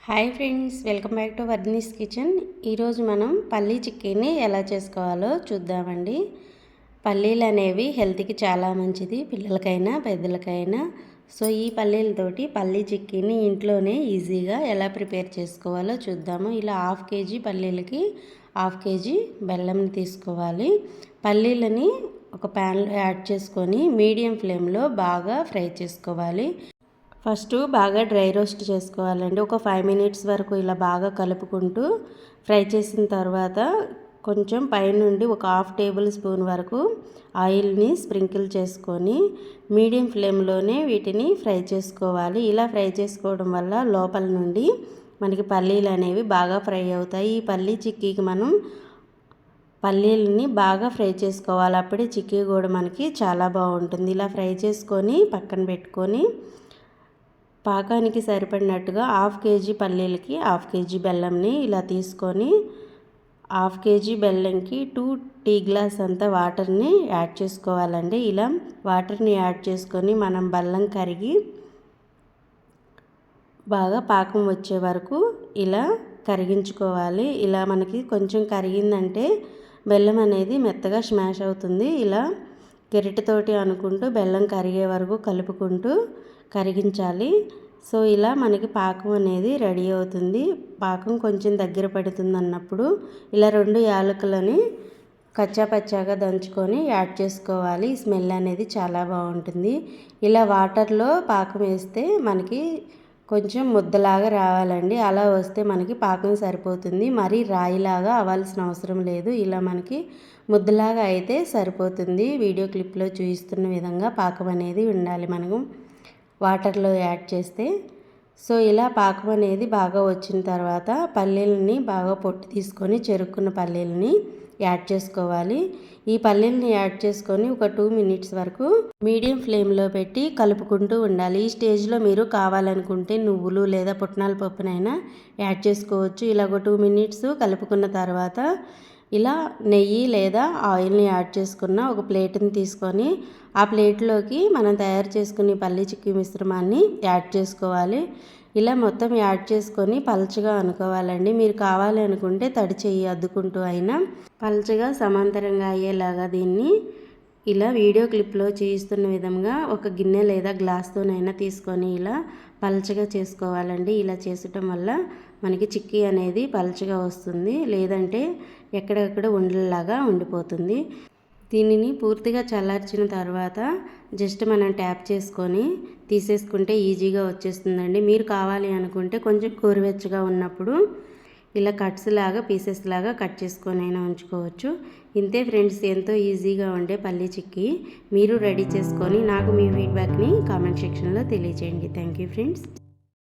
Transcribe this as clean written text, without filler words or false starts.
Hi friends, welcome back to వర్ధినీస్ kitchen. ఈరోజు మనం పల్లీ చిక్కీని ఎలా చేసుకోవాలో చూద్దామండి. పల్లీలు అనేవి హెల్త్కి చాలా మంచిది, పిల్లలకైనా పెద్దలకైనా. సో ఈ పల్లీలతోటి పల్లీ చిక్కీని ఇంట్లోనే ఈజీగా ఎలా ప్రిపేర్ చేసుకోవాలో చూద్దాము. ఇలా 1/2 kg పల్లీలకి 1/2 kg బెల్లం తీసుకోవాలి. పల్లీలని ఒక ప్యాన్లో యాడ్ చేసుకొని మీడియం ఫ్లేమ్లో బాగా ఫ్రై చేసుకోవాలి. ఫస్ట్ బాగా డ్రై రోస్ట్ చేసుకోవాలండి. ఒక 5 minutes వరకు ఇలా బాగా కలుపుకుంటూ ఫ్రై చేసిన తర్వాత కొంచెం పైనుండి ఒక 1/2 tablespoon వరకు ఆయిల్ని స్ప్రింకిల్ చేసుకొని మీడియం ఫ్లేమ్లోనే వీటిని ఫ్రై చేసుకోవాలి. ఇలా ఫ్రై చేసుకోవడం వల్ల లోపల నుండి మనకి పల్లీలు అనేవి బాగా ఫ్రై అవుతాయి. ఈ పల్లీ చిక్కీకి మనం పల్లీలని బాగా ఫ్రై చేసుకోవాలి, అప్పుడే చిక్కీ కూడా మనకి చాలా బాగుంటుంది. ఇలా ఫ్రై చేసుకొని పక్కన పెట్టుకొని పాకానికి సరిపడినట్టుగా 1/2 kg పల్లీలకి 1/2 kg బెల్లంని ఇలా తీసుకొని 1/2 kg బెల్లంకి 2 టీ గ్లాస్ అంత వాటర్ని యాడ్ చేసుకోవాలండి. ఇలా వాటర్ని యాడ్ చేసుకొని మనం బెల్లం కరిగి బాగా పాకం వచ్చే వరకు ఇలా కరిగించుకోవాలి. ఇలా మనకి కొంచెం కరిగిందంటే బెల్లం అనేది మెత్తగా స్మాష్ అవుతుంది. ఇలా గరిటెతోటి అనుకుంటూ బెల్లం కరిగే వరకు కలుపుకుంటూ కరిగించాలి. సో ఇలా మనకి పాకం అనేది రెడీ అవుతుంది. పాకం కొంచెం దగ్గర పడుతుంది అన్నప్పుడు ఇలా 2 యాలకులని కచ్చాపచ్చాగా దంచుకొని యాడ్ చేసుకోవాలి. స్మెల్ అనేది చాలా బాగుంటుంది. ఇలా వాటర్లో పాకం వేస్తే మనకి కొంచెం ముద్దలాగా రావాలండి. అలా వస్తే మనకి పాకం సరిపోతుంది. మరీ రాయిలాగా అవ్వాల్సిన అవసరం లేదు. ఇలా మనకి ముద్దలాగా అయితే సరిపోతుంది. వీడియో క్లిప్లో చూపిస్తున్న విధంగా పాకం అనేది ఉండాలి మనకు వాటర్లో యాడ్ చేస్తే. సో ఇలా పాకం అనేది బాగా వచ్చిన తర్వాత పల్లీలని బాగా పొట్టు తీసుకొని చెరుక్కున్న పల్లీలని యాడ్ చేసుకోవాలి. ఈ పల్లీలని యాడ్ చేసుకొని ఒక 2 minutes వరకు మీడియం ఫ్లేమ్లో పెట్టి కలుపుకుంటూ ఉండాలి. ఈ స్టేజ్లో మీరు కావాలనుకుంటే నువ్వులు లేదా పుట్నాల పప్పునైనా యాడ్ చేసుకోవచ్చు. ఇలా ఒక 2 minutes కలుపుకున్న తర్వాత ఇలా నెయ్యి లేదా ఆయిల్ని యాడ్ చేసుకున్న ఒక ప్లేట్ని తీసుకొని ఆ ప్లేట్లోకి మనం తయారు చేసుకునే పల్లీ చిక్కీ మిశ్రమాన్ని యాడ్ చేసుకోవాలి. ఇలా మొత్తం యాడ్ చేసుకొని పల్చగా అనుకోవాలండి. మీరు కావాలి అనుకుంటే తడి చెయ్యి అద్దుకుంటూ అయినా పల్చగా సమాంతరంగా అయ్యేలాగా దీన్ని ఇలా వీడియో క్లిప్లో చూపిస్తున్న విధంగా ఒక గిన్నె లేదా గ్లాస్తోనైనా తీసుకొని ఇలా పల్చగా చేసుకోవాలండి. ఇలా చేసటం వల్ల మనకి చిక్కీ అనేది పల్చగా వస్తుంది, లేదంటే ఎక్కడెక్కడ ఉండలాగా ఉండిపోతుంది. దీనిని పూర్తిగా చల్లార్చిన తర్వాత జస్ట్ మనం ట్యాప్ చేసుకొని తీసేసుకుంటే ఈజీగా వచ్చేస్తుందండి. మీరు కావాలి అనుకుంటే కొంచెం గోరువెచ్చగా ఉన్నప్పుడు ఇలా కట్స్ లాగా పీసెస్ లాగా కట్ చేసుకొని అయినా ఉంచుకోవచ్చు. ఇంతే ఫ్రెండ్స్, ఎంతో ఈజీగా ఉండే పల్లీ చిక్కీ మీరు రెడీ చేసుకొని నాకు మీ ఫీడ్బ్యాక్ని కామెంట్ సెక్షన్లో తెలియజేయండి. Thank you friends.